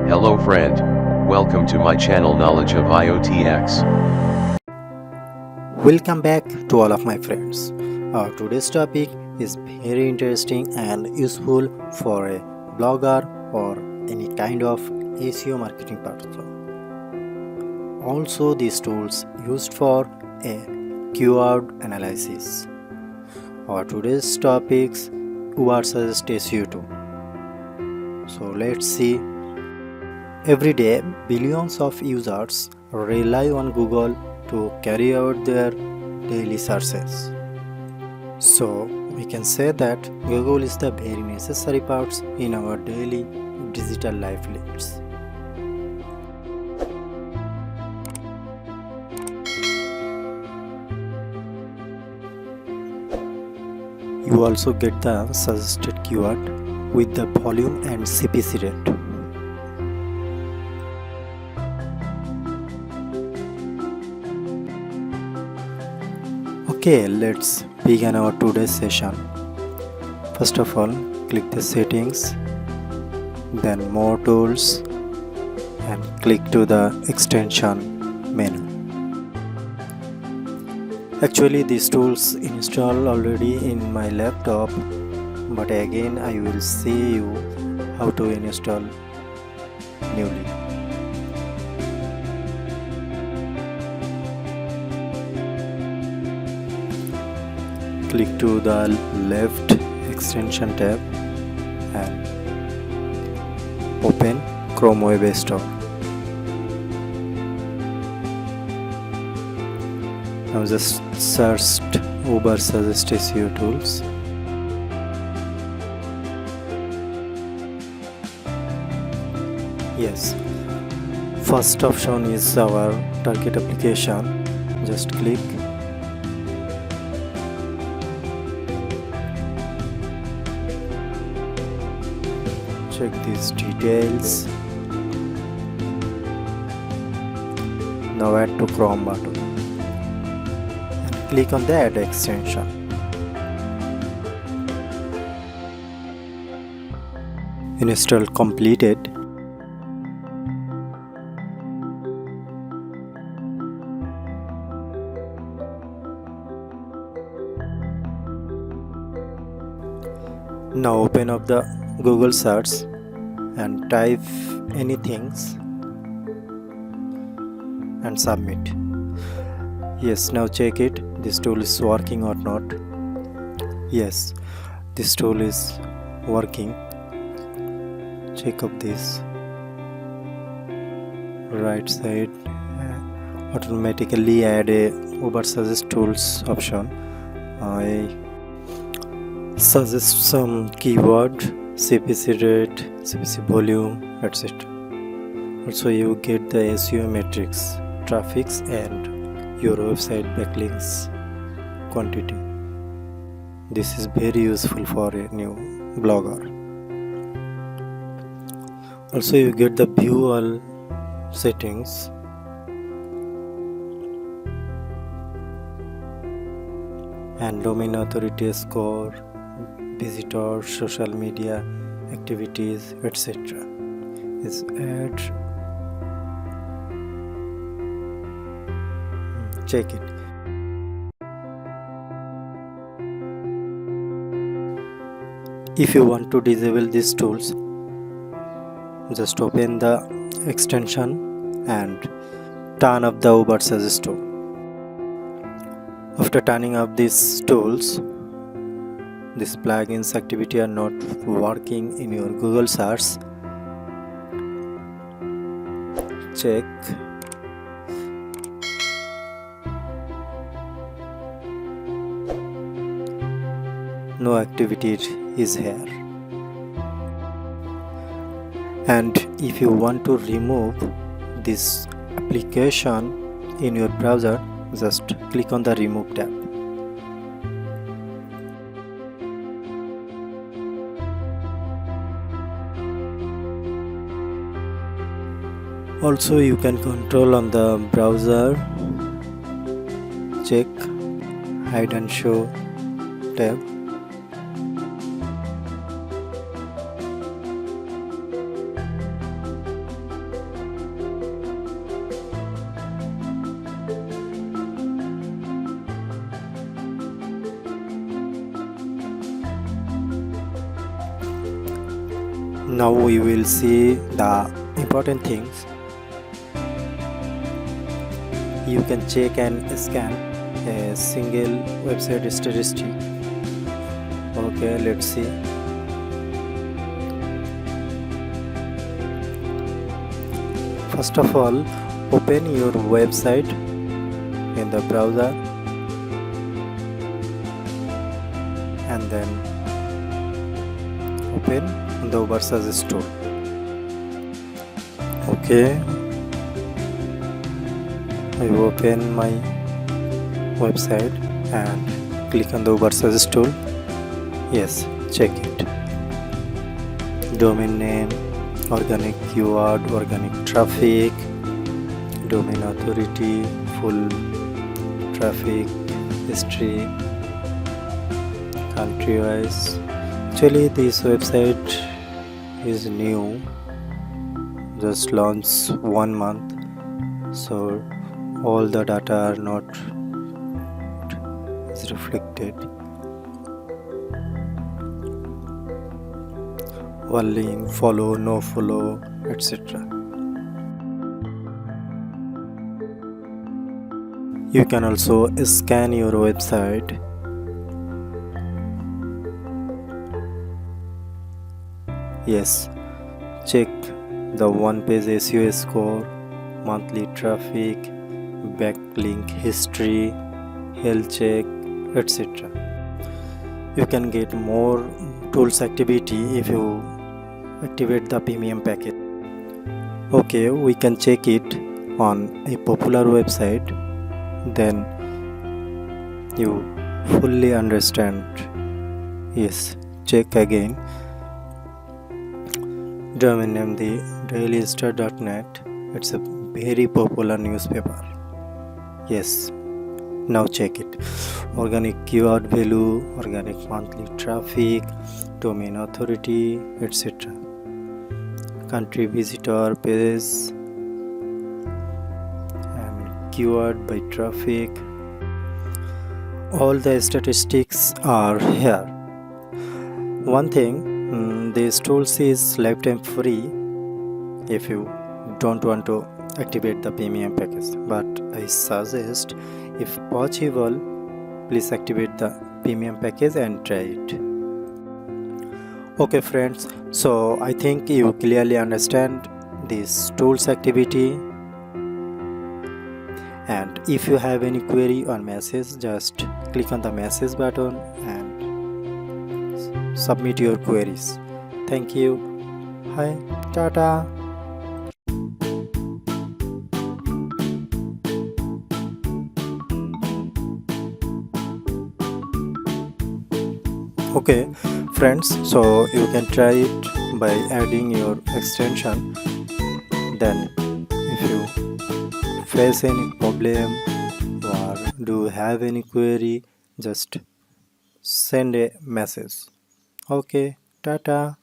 Hello friend, welcome to my channel Knowledge of IoTX. Welcome back to all of my friends. Our today's topic is very interesting and useful for a blogger or any kind of SEO marketing platform. Also, these tools used for a keyword analysis. Our today's topics Uber suggest SEO tool. So let's see. Every day, billions of users rely on Google to carry out their daily searches. So we can say that Google is the very necessary parts in our daily digital life leads. You also get the suggested keyword with the volume and CPC rate. Okay, let's begin our today's session. First of all, click the settings, then more tools, and click to the extension menu. Actually, these tools installed already in my laptop, but again I will see you how to install newly. Click to the left extension tab and open Chrome Web Store. Now just search Uber Suggest SEO tools. Yes, first option is our target application. Just click. Check these details. Now add to Chrome button and click on the add extension. Install completed. Now open up the Google search and type anything and submit. Yes, now check it. This tool is working or not. Yes, this tool is working. Check up this right side. Automatically add a Uber Suggest Tools option. I suggest some keyword, CPC rate, CPC volume, etc. Also, you get the SEO metrics, traffics, and your website backlinks quantity. This is very useful for a new blogger. Also, you get the view all settings. And domain authority score, visitors, social media activities, etc. Is add. Check it. If you want to disable these tools, just open the extension and turn off the Uber Suggest tool. After turning off these tools, these plugins activity are not working in your Google search. Check. No activity is here. And if you want to remove this application in your browser, just click on the remove tab. Also, you can control on the browser. Check hide and show tab. Now we will see the important things. You can check and scan a single website statistic. Okay, let's see. First of all, open your website in the browser and then open the Uber Suggest tool. Okay, I open my website and click on the Uber Suggest tool. Yes, check it. Domain name, organic keyword, organic traffic, domain authority, full traffic history, country wise. Actually, this website is new, just launched 1 month, so all the data are not is reflected. One link, follow, no follow, etc. You can also scan your website. Yes, check the one page SEO score, monthly traffic, backlink history, health check, etc. You can get more tools activity if you activate the premium package. Okay, we can check it on a popular website, then you fully understand. Yes, check again. Domain name the dailystar.net. It's a very popular newspaper. Yes, now check it. Organic keyword value, organic monthly traffic, domain authority, etc. Country visitor page and keyword by traffic. All the statistics are here. One thing, this tools is lifetime free if you don't want to activate the premium package, but I suggest if possible please activate the premium package and try it. Okay friends, so I think you clearly understand this tools activity, and if you have any query or message, just click on the message button and submit your queries. Thank you. Hi, Tata. Okay friends, so you can try it by adding your extension. Then if you face any problem or do have any query, just send a message. Okay, Tata.